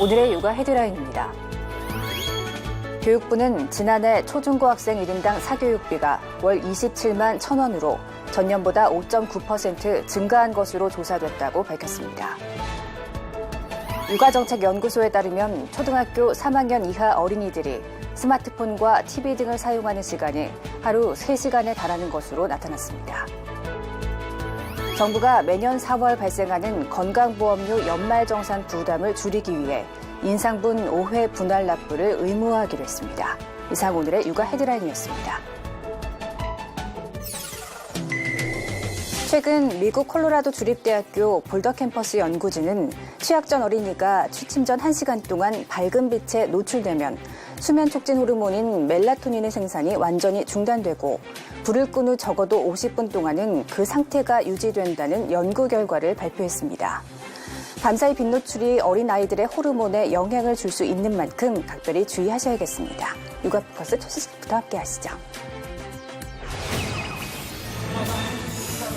오늘의 육아 헤드라인입니다. 교육부는 지난해 초중고학생 1인당 사교육비가 월 27만 1,000원으로 전년보다 5.9% 증가한 것으로 조사됐다고 밝혔습니다. 육아정책연구소에 따르면 초등학교 3학년 이하 어린이들이 스마트폰과 TV 등을 사용하는 시간이 하루 3시간에 달하는 것으로 나타났습니다. 정부가 매년 4월 발생하는 건강보험료 연말정산 부담을 줄이기 위해 인상분 5회 분할 납부를 의무화하기로 했습니다. 이상 오늘의 육아 헤드라인이었습니다. 최근 미국 콜로라도 주립대학교 볼더 캠퍼스 연구진은 취학 전 어린이가 취침 전 1시간 동안 밝은 빛에 노출되면 수면 촉진 호르몬인 멜라토닌의 생산이 완전히 중단되고 불을 끈 후 적어도 50분 동안은 그 상태가 유지된다는 연구 결과를 발표했습니다. 밤사이 빛 노출이 어린아이들의 호르몬에 영향을 줄 수 있는 만큼 각별히 주의하셔야겠습니다. 육아 포커스 첫 소식부터 함께 하시죠.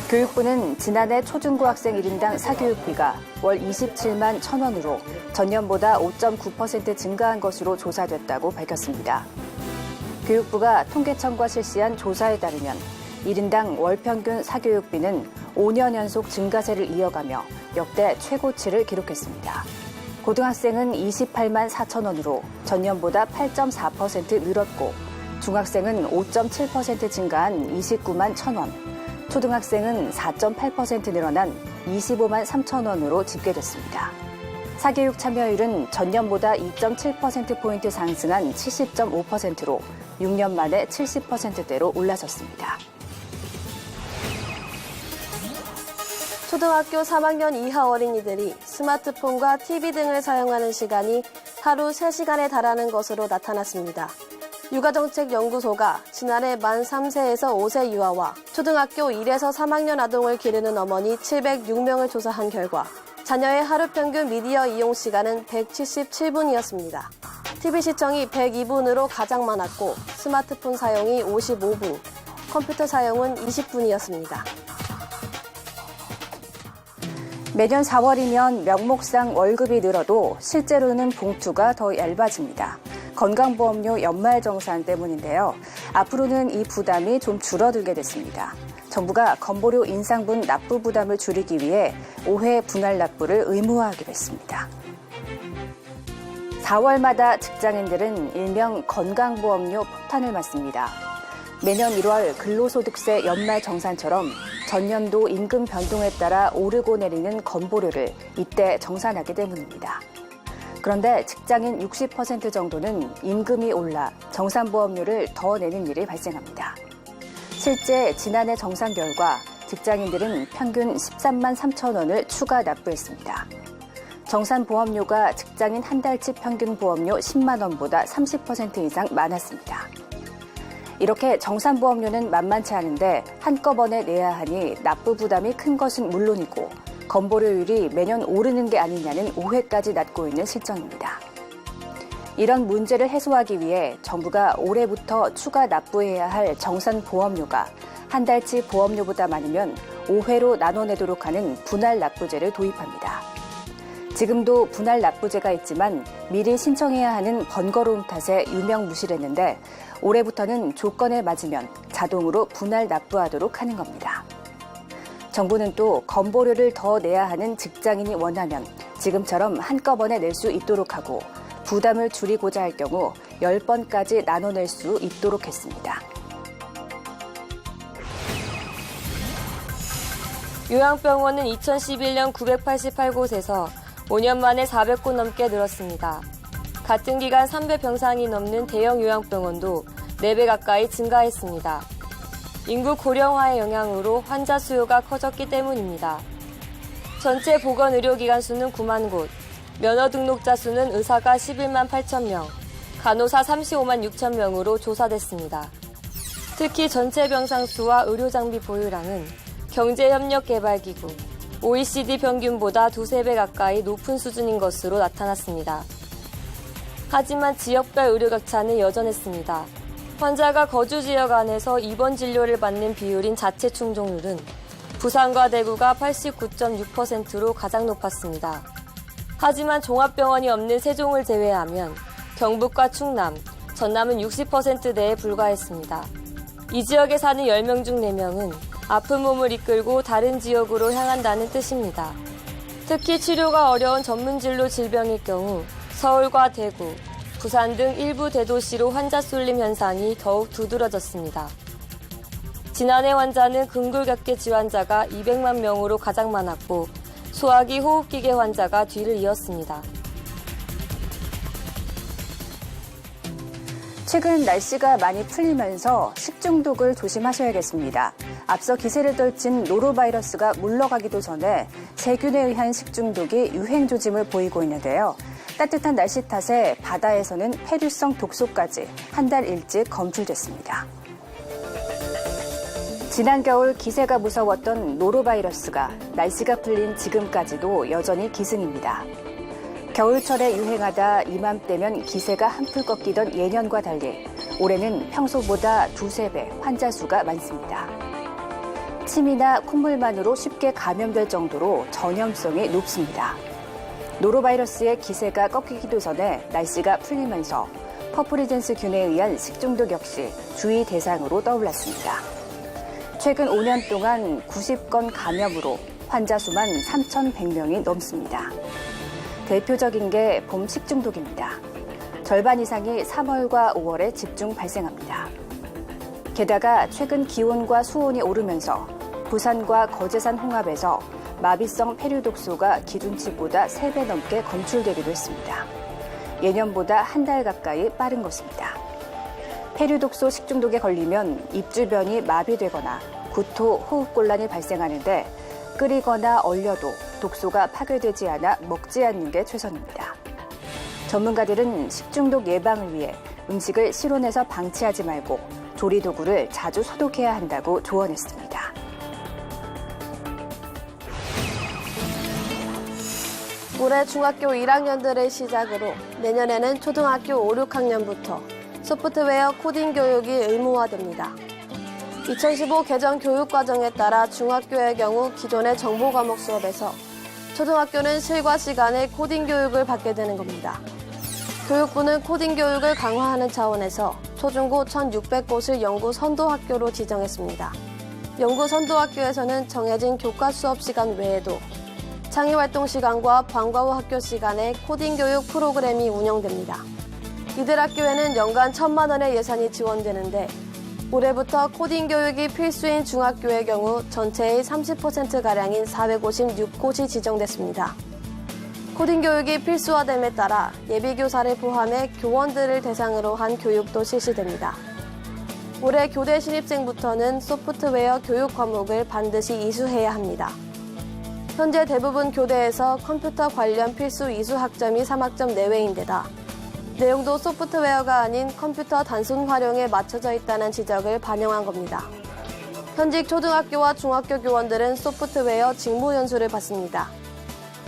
교육부는 지난해 초중고학생 1인당 사교육비가 월 27만 1,000원으로 전년보다 5.9% 증가한 것으로 조사됐다고 밝혔습니다. 교육부가 통계청과 실시한 조사에 따르면 1인당 월 평균 사교육비는 5년 연속 증가세를 이어가며 역대 최고치를 기록했습니다. 고등학생은 28만 4,000원으로 전년보다 8.4% 늘었고 중학생은 5.7% 증가한 29만 1,000원, 초등학생은 4.8% 늘어난 25만 3,000원으로 집계됐습니다. 사교육 참여율은 전년보다 2.7%포인트 상승한 70.5%로 6년 만에 70%대로 올라섰습니다. 초등학교 3학년 이하 어린이들이 스마트폰과 TV 등을 사용하는 시간이 하루 3시간에 달하는 것으로 나타났습니다. 육아정책연구소가 지난해 만 3세에서 5세 유아와 초등학교 1에서 3학년 아동을 기르는 어머니 706명을 조사한 결과 자녀의 하루 평균 미디어 이용 시간은 177분이었습니다. TV 시청이 102분으로 가장 많았고 스마트폰 사용이 55분, 컴퓨터 사용은 20분이었습니다. 매년 4월이면 명목상 월급이 늘어도 실제로는 봉투가 더 얇아집니다. 건강보험료 연말정산 때문인데요. 앞으로는 이 부담이 좀 줄어들게 됐습니다. 정부가 건보료 인상분 납부 부담을 줄이기 위해 5회 분할 납부를 의무화하기로 했습니다. 4월마다 직장인들은 일명 건강보험료 폭탄을 맞습니다. 매년 1월 근로소득세 연말정산처럼 전년도 임금 변동에 따라 오르고 내리는 건보료를 이때 정산하기 때문입니다. 그런데 직장인 60% 정도는 임금이 올라 정산보험료를 더 내는 일이 발생합니다. 실제 지난해 정산 결과 직장인들은 평균 13만 3천 원을 추가 납부했습니다. 정산보험료가 직장인 한 달치 평균 보험료 10만 원보다 30% 이상 많았습니다. 이렇게 정산보험료는 만만치 않은데 한꺼번에 내야 하니 납부 부담이 큰 것은 물론이고 건보료율이 매년 오르는 게 아니냐는 오해까지 낳고 있는 실정입니다. 이런 문제를 해소하기 위해 정부가 올해부터 추가 납부해야 할 정산보험료가 한 달치 보험료보다 많으면 5회로 나눠내도록 하는 분할 납부제를 도입합니다. 지금도 분할 납부제가 있지만 미리 신청해야 하는 번거로움 탓에 유명무실했는데 올해부터는 조건에 맞으면 자동으로 분할 납부하도록 하는 겁니다. 정부는 또 건보료를 더 내야 하는 직장인이 원하면 지금처럼 한꺼번에 낼 수 있도록 하고 부담을 줄이고자 할 경우 10번까지 나눠낼 수 있도록 했습니다. 요양병원은 2011년 988곳에서 5년 만에 400곳 넘게 늘었습니다. 같은 기간 3배 병상이 넘는 대형 요양병원도 4배 가까이 증가했습니다. 인구 고령화의 영향으로 환자 수요가 커졌기 때문입니다. 전체 보건의료기관 수는 9만 곳, 면허 등록자 수는 의사가 11만 8천 명, 간호사 35만 6천 명으로 조사됐습니다. 특히 전체 병상 수와 의료장비 보유량은 경제협력개발기구, OECD 평균보다 2~3배 가까이 높은 수준인 것으로 나타났습니다. 하지만 지역별 의료 격차는 여전했습니다. 환자가 거주 지역 안에서 입원 진료를 받는 비율인 자체 충족률은 부산과 대구가 89.6%로 가장 높았습니다. 하지만 종합병원이 없는 세종을 제외하면 경북과 충남, 전남은 60%대에 불과했습니다. 이 지역에 사는 10명 중 4명은 아픈 몸을 이끌고 다른 지역으로 향한다는 뜻입니다. 특히 치료가 어려운 전문진로 질병일 경우 서울과 대구, 부산 등 일부 대도시로 환자 쏠림 현상이 더욱 두드러졌습니다. 지난해 환자는 근골격계 질환자가 200만 명으로 가장 많았고 소화기 호흡기계 환자가 뒤를 이었습니다. 최근 날씨가 많이 풀리면서 식중독을 조심하셔야겠습니다. 앞서 기세를 떨친 노로바이러스가 물러가기도 전에 세균에 의한 식중독이 유행 조짐을 보이고 있는데요. 따뜻한 날씨 탓에 바다에서는 폐류성 독소까지 한 달 일찍 검출됐습니다. 지난 겨울 기세가 무서웠던 노로바이러스가 날씨가 풀린 지금까지도 여전히 기승입니다. 겨울철에 유행하다 이맘때면 기세가 한풀 꺾이던 예년과 달리 올해는 평소보다 2~3배 환자 수가 많습니다. 침이나 콧물만으로 쉽게 감염될 정도로 전염성이 높습니다. 노로바이러스의 기세가 꺾이기도 전에 날씨가 풀리면서 퍼프리젠스균에 의한 식중독 역시 주의 대상으로 떠올랐습니다. 최근 5년 동안 90건 감염으로 환자 수만 3,100명이 넘습니다. 대표적인 게 봄 식중독입니다. 절반 이상이 3월과 5월에 집중 발생합니다. 게다가 최근 기온과 수온이 오르면서 부산과 거제산 홍합에서 마비성 폐류독소가 기준치보다 3배 넘게 검출되기도 했습니다. 예년보다 한 달 가까이 빠른 것입니다. 폐류독소 식중독에 걸리면 입 주변이 마비되거나 구토, 호흡곤란이 발생하는데 끓이거나 얼려도 독소가 파괴되지 않아 먹지 않는 게 최선입니다. 전문가들은 식중독 예방을 위해 음식을 실온에서 방치하지 말고 조리도구를 자주 소독해야 한다고 조언했습니다. 올해 중학교 1학년들을 시작으로 내년에는 초등학교 5, 6학년부터 소프트웨어 코딩 교육이 의무화됩니다. 2015 개정 교육과정에 따라 중학교의 경우 기존의 정보 과목 수업에서 초등학교는 실과 시간에 코딩 교육을 받게 되는 겁니다. 교육부는 코딩 교육을 강화하는 차원에서 초중고 1,600곳을 연구 선도학교로 지정했습니다. 연구 선도학교에서는 정해진 교과 수업 시간 외에도 창의활동 시간과 방과 후 학교 시간에 코딩 교육 프로그램이 운영됩니다. 이들 학교에는 연간 1,000만 원의 예산이 지원되는데 올해부터 코딩 교육이 필수인 중학교의 경우 전체의 30%가량인 456곳이 지정됐습니다. 코딩 교육이 필수화됨에 따라 예비교사를 포함해 교원들을 대상으로 한 교육도 실시됩니다. 올해 교대 신입생부터는 소프트웨어 교육 과목을 반드시 이수해야 합니다. 현재 대부분 교대에서 컴퓨터 관련 필수 이수 학점이 3학점 내외인데다 내용도 소프트웨어가 아닌 컴퓨터 단순 활용에 맞춰져 있다는 지적을 반영한 겁니다. 현직 초등학교와 중학교 교원들은 소프트웨어 직무 연수를 받습니다.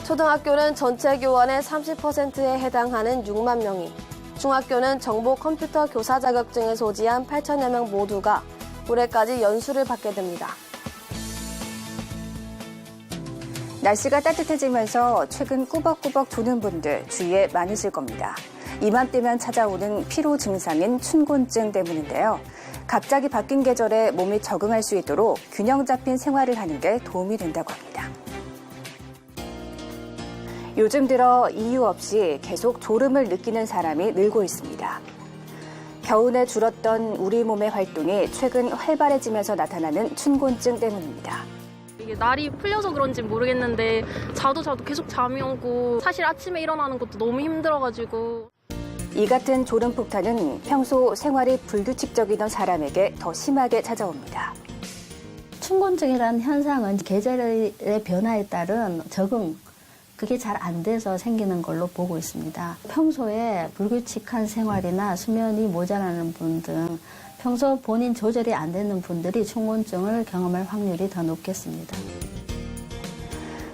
초등학교는 전체 교원의 30%에 해당하는 6만 명이, 중학교는 정보 컴퓨터 교사 자격증을 소지한 8천여 명 모두가 올해까지 연수를 받게 됩니다. 날씨가 따뜻해지면서 최근 꾸벅꾸벅 조는 분들 주위에 많으실 겁니다. 이맘때면 찾아오는 피로 증상인 춘곤증 때문인데요. 갑자기 바뀐 계절에 몸이 적응할 수 있도록 균형 잡힌 생활을 하는 게 도움이 된다고 합니다. 요즘 들어 이유 없이 계속 졸음을 느끼는 사람이 늘고 있습니다. 겨우내 줄었던 우리 몸의 활동이 최근 활발해지면서 나타나는 춘곤증 때문입니다. 이게 날이 풀려서 그런지 모르겠는데 자도 계속 잠이 오고 사실 아침에 일어나는 것도 너무 힘들어가지고. 이 같은 졸음 폭탄은 평소 생활이 불규칙적이던 사람에게 더 심하게 찾아옵니다. 춘곤증이라는 현상은 계절의 변화에 따른 적응, 그게 잘 안 돼서 생기는 걸로 보고 있습니다. 평소에 불규칙한 생활이나 수면이 모자라는 분 등 평소 본인 조절이 안 되는 분들이 춘곤증을 경험할 확률이 더 높겠습니다.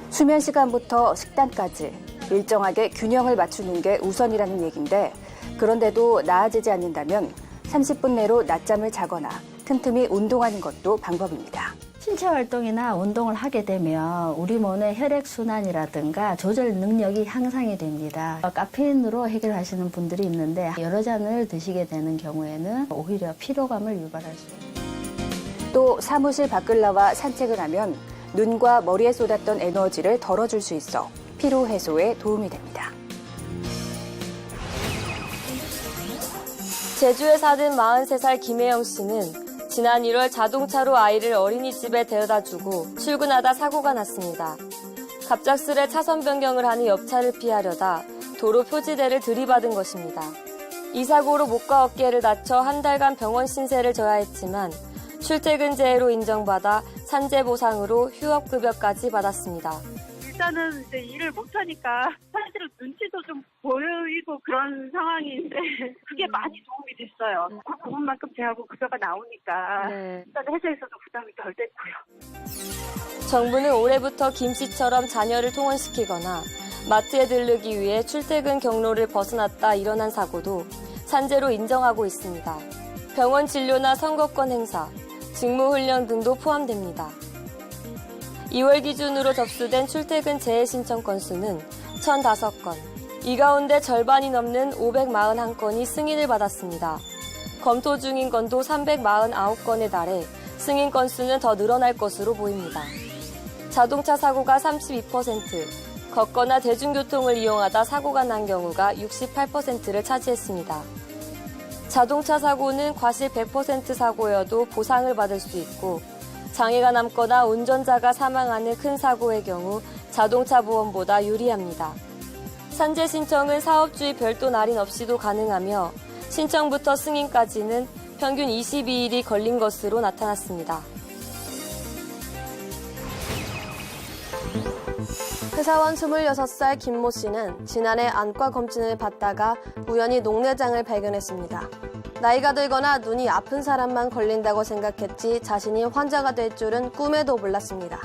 수면 시간부터 식단까지 일정하게 균형을 맞추는 게 우선이라는 얘기인데 그런데도 나아지지 않는다면 30분 내로 낮잠을 자거나 틈틈이 운동하는 것도 방법입니다. 신체 활동이나 운동을 하게 되면 우리 몸의 혈액순환이라든가 조절 능력이 향상이 됩니다. 카페인으로 해결하시는 분들이 있는데 여러 잔을 드시게 되는 경우에는 오히려 피로감을 유발할 수 있습니다. 또 사무실 밖을 나와 산책을 하면 눈과 머리에 쏟았던 에너지를 덜어줄 수 있어 피로 해소에 도움이 됩니다. 제주에 사는 43살 김혜영 씨는 지난 1월 자동차로 아이를 어린이집에 데려다주고 출근하다 사고가 났습니다. 갑작스레 차선 변경을 하는 옆차를 피하려다 도로 표지대를 들이받은 것입니다. 이 사고로 목과 어깨를 다쳐 한 달간 병원 신세를 져야 했지만 출퇴근재해로 인정받아 산재 보상으로 휴업급여까지 받았습니다. 일단은 이제 일을 못하니까 사실은 눈치도 좀 보이고 그런 상황인데 그게 많이 도움이 됐어요. 그 부분만큼 제하고 급여가 나오니까 일단 회사에서도 부담이 덜 됐고요. 정부는 올해부터 김 씨처럼 자녀를 통원시키거나 마트에 들르기 위해 출퇴근 경로를 벗어났다 일어난 사고도 산재로 인정하고 있습니다. 병원 진료나 선거권 행사, 직무훈련 등도 포함됩니다. 2월 기준으로 접수된 출퇴근 재해 신청 건수는 1,005건. 이 가운데 절반이 넘는 541건이 승인을 받았습니다. 검토 중인 건도 349건에 달해 승인 건수는 더 늘어날 것으로 보입니다. 자동차 사고가 32%, 걷거나 대중교통을 이용하다 사고가 난 경우가 68%를 차지했습니다. 자동차 사고는 과실 100% 사고여도 보상을 받을 수 있고 장애가 남거나 운전자가 사망하는 큰 사고의 경우 자동차 보험보다 유리합니다. 산재 신청은 사업주의 별도 날인 없이도 가능하며 신청부터 승인까지는 평균 22일이 걸린 것으로 나타났습니다. 회사원 26살 김모 씨는 지난해 안과 검진을 받다가 우연히 녹내장을 발견했습니다. 나이가 들거나 눈이 아픈 사람만 걸린다고 생각했지 자신이 환자가 될 줄은 꿈에도 몰랐습니다.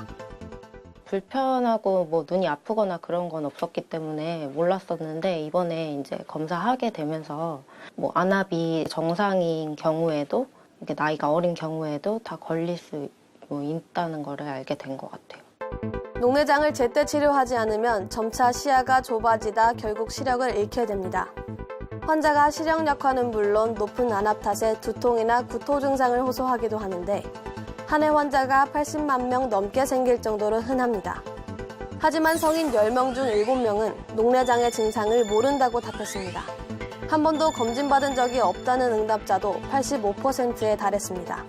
불편하고 뭐 눈이 아프거나 그런 건 없었기 때문에 몰랐었는데 이번에 이제 검사하게 되면서 뭐 안압이 정상인 경우에도 이게 나이가 어린 경우에도 다 걸릴 수 있다는 거를 알게 된 것 같아요. 녹내장을 제때 치료하지 않으면 점차 시야가 좁아지다 결국 시력을 잃게 됩니다. 환자가 시력 약화는 물론 높은 안압 탓에 두통이나 구토 증상을 호소하기도 하는데 한 해 환자가 80만 명 넘게 생길 정도로 흔합니다. 하지만 성인 10명 중 7명은 녹내장의 증상을 모른다고 답했습니다. 한 번도 검진받은 적이 없다는 응답자도 85%에 달했습니다.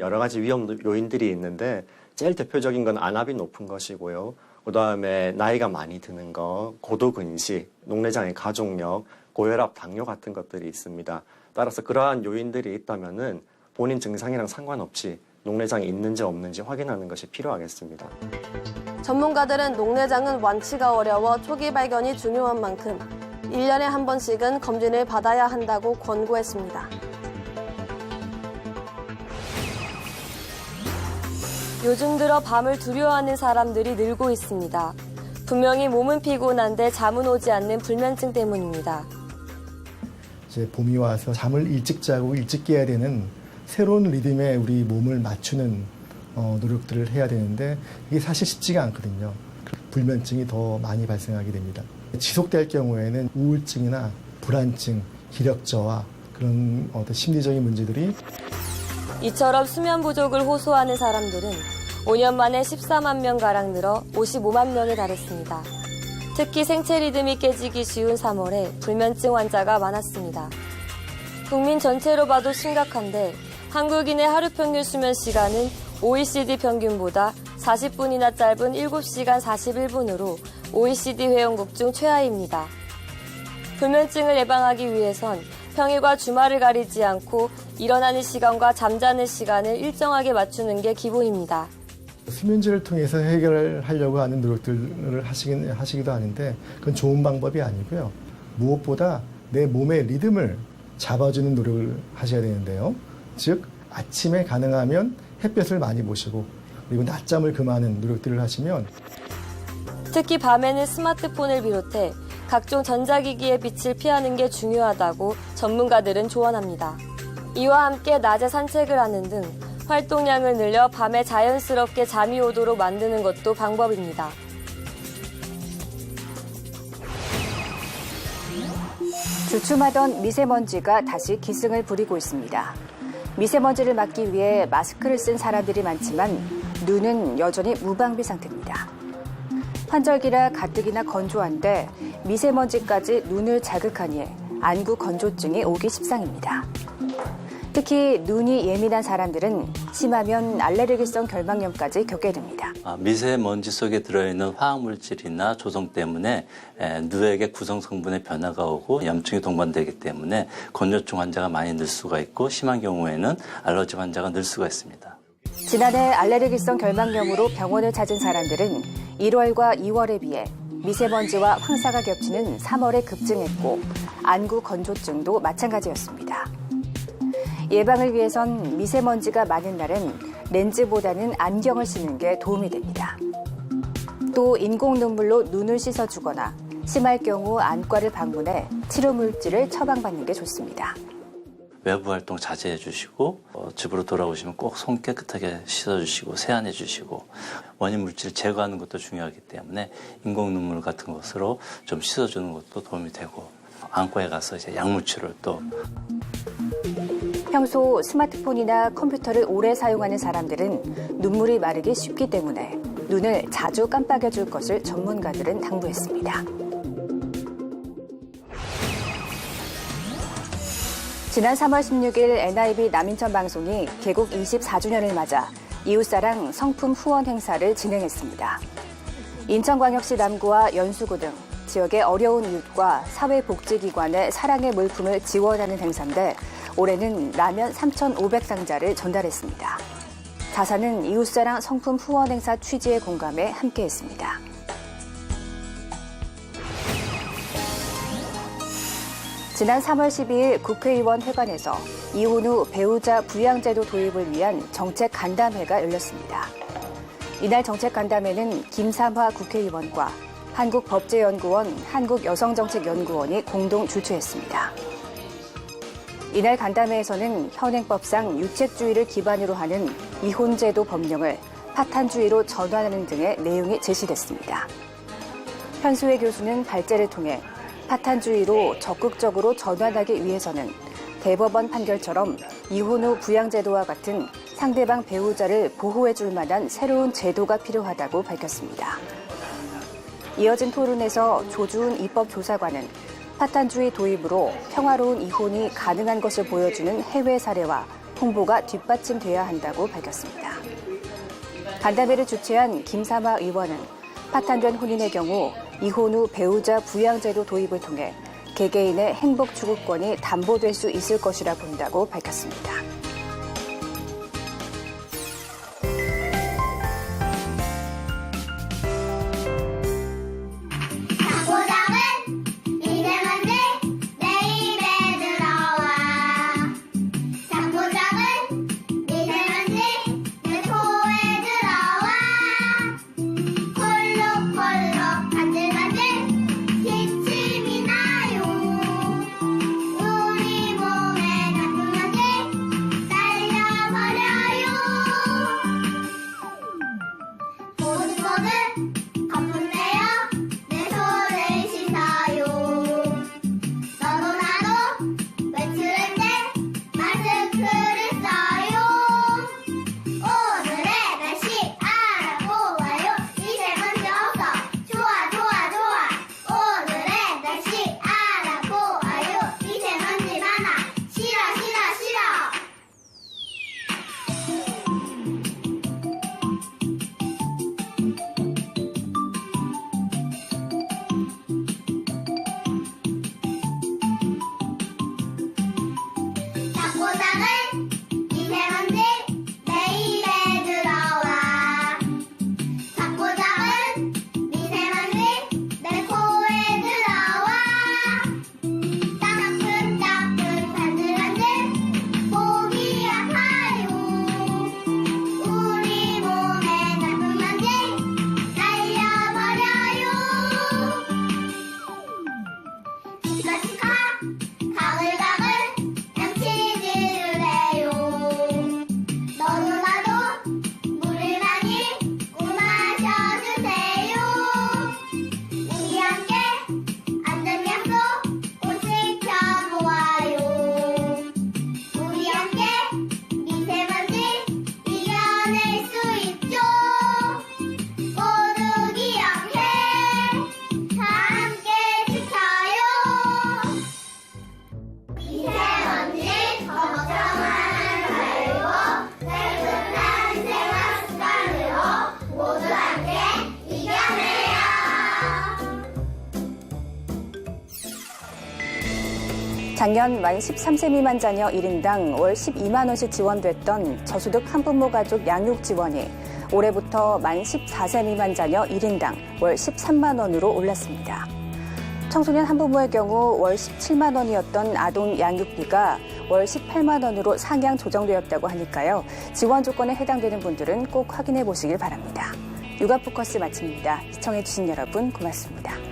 여러 가지 위험 요인들이 있는데 제일 대표적인 건 안압이 높은 것이고요. 그다음에 나이가 많이 드는 거, 고도근시, 녹내장의 가족력, 고혈압, 당뇨 같은 것들이 있습니다. 따라서 그러한 요인들이 있다면은 본인 증상이랑 상관없이 녹내장이 있는지 없는지 확인하는 것이 필요하겠습니다. 전문가들은 녹내장은 완치가 어려워 초기 발견이 중요한 만큼 1년에 한 번씩은 검진을 받아야 한다고 권고했습니다. 요즘 들어 밤을 두려워하는 사람들이 늘고 있습니다. 분명히 몸은 피곤한데 잠은 오지 않는 불면증 때문입니다. 이제 봄이 와서 잠을 일찍 자고 일찍 깨야 되는 새로운 리듬에 우리 몸을 맞추는 노력들을 해야 되는데 이게 사실 쉽지가 않거든요. 불면증이 더 많이 발생하게 됩니다. 지속될 경우에는 우울증이나 불안증, 기력 저하 그런 어떤 심리적인 문제들이 이처럼 수면 부족을 호소하는 사람들은 5년 만에 14만 명가량 늘어 55만 명에 달했습니다. 특히 생체 리듬이 깨지기 쉬운 3월에 불면증 환자가 많았습니다. 국민 전체로 봐도 심각한데 한국인의 하루 평균 수면 시간은 OECD 평균보다 40분이나 짧은 7시간 41분으로 OECD 회원국 중 최하입니다. 불면증을 예방하기 위해선 평일과 주말을 가리지 않고 일어나는 시간과 잠자는 시간을 일정하게 맞추는 게 기본입니다. 수면제를 통해서 해결하려고 하는 노력들을 하시기도 하는데 그건 좋은 방법이 아니고요. 무엇보다 내 몸의 리듬을 잡아주는 노력을 하셔야 되는데요. 즉 아침에 가능하면 햇볕을 많이 보시고 그리고 낮잠을 금하는 노력들을 하시면 특히 밤에는 스마트폰을 비롯해 각종 전자기기의 빛을 피하는 게 중요하다고 전문가들은 조언합니다. 이와 함께 낮에 산책을 하는 등 활동량을 늘려 밤에 자연스럽게 잠이 오도록 만드는 것도 방법입니다. 주춤하던 미세먼지가 다시 기승을 부리고 있습니다. 미세먼지를 막기 위해 마스크를 쓴 사람들이 많지만 눈은 여전히 무방비 상태입니다. 환절기라 가뜩이나 건조한데 미세먼지까지 눈을 자극하니 안구 건조증이 오기 십상입니다. 특히 눈이 예민한 사람들은 심하면 알레르기성 결막염까지 겪게 됩니다. 미세먼지 속에 들어있는 화학물질이나 조성 때문에 뇌에게 구성 성분의 변화가 오고 염증이 동반되기 때문에 건조증 환자가 많이 늘 수가 있고 심한 경우에는 알러지 환자가 늘 수가 있습니다. 지난해 알레르기성 결막염으로 병원을 찾은 사람들은 1월과 2월에 비해 미세먼지와 황사가 겹치는 3월에 급증했고 안구 건조증도 마찬가지였습니다. 예방을 위해선 미세먼지가 많은 날은 렌즈보다는 안경을 쓰는 게 도움이 됩니다. 또 인공 눈물로 눈을 씻어주거나 심할 경우 안과를 방문해 치료 물질을 처방받는 게 좋습니다. 외부 활동 자제해 주시고 집으로 돌아오시면 꼭 손 깨끗하게 씻어주시고 세안해 주시고 원인 물질을 제거하는 것도 중요하기 때문에 인공 눈물 같은 것으로 좀 씻어주는 것도 도움이 되고 안과에 가서 이제 약물 치료를 또 평소 스마트폰이나 컴퓨터를 오래 사용하는 사람들은 눈물이 마르기 쉽기 때문에 눈을 자주 깜빡여줄 것을 전문가들은 당부했습니다. 지난 3월 16일 NIB 남인천 방송이 개국 24주년을 맞아 이웃사랑 성품 후원 행사를 진행했습니다. 인천광역시 남구와 연수구 등 지역의 어려운 이웃과 사회복지기관의 사랑의 물품을 지원하는 행사인데 올해는 라면 3,500상자를 전달했습니다. 자사는 이웃사랑 성품 후원 행사 취지에 공감해 함께했습니다. 지난 3월 12일 국회의원 회관에서 이혼 후 배우자 부양제도 도입을 위한 정책 간담회가 열렸습니다. 이날 정책 간담회는 김삼화 국회의원과 한국법제연구원, 한국여성정책연구원이 공동 주최했습니다. 이날 간담회에서는 현행법상 유책주의를 기반으로 하는 이혼제도 법령을 파탄주의로 전환하는 등의 내용이 제시됐습니다. 현수회 교수는 발제를 통해 파탄주의로 적극적으로 전환하기 위해서는 대법원 판결처럼 이혼 후 부양제도와 같은 상대방 배우자를 보호해줄 만한 새로운 제도가 필요하다고 밝혔습니다. 이어진 토론에서 조주훈 입법조사관은 파탄주의 도입으로 평화로운 이혼이 가능한 것을 보여주는 해외 사례와 홍보가 뒷받침돼야 한다고 밝혔습니다. 간담회를 주최한 김삼화 의원은 파탄된 혼인의 경우 이혼 후 배우자 부양제도 도입을 통해 개개인의 행복 추구권이 담보될 수 있을 것이라 본다고 밝혔습니다. 작년 만 13세 미만 자녀 1인당 월 12만 원씩 지원됐던 저소득 한부모 가족 양육 지원이 올해부터 만 14세 미만 자녀 1인당 월 13만 원으로 올랐습니다. 청소년 한부모의 경우 월 17만 원이었던 아동 양육비가 월 18만 원으로 상향 조정되었다고 하니까요. 지원 조건에 해당되는 분들은 꼭 확인해 보시길 바랍니다. 육아포커스 마칩니다. 시청해주신 여러분 고맙습니다.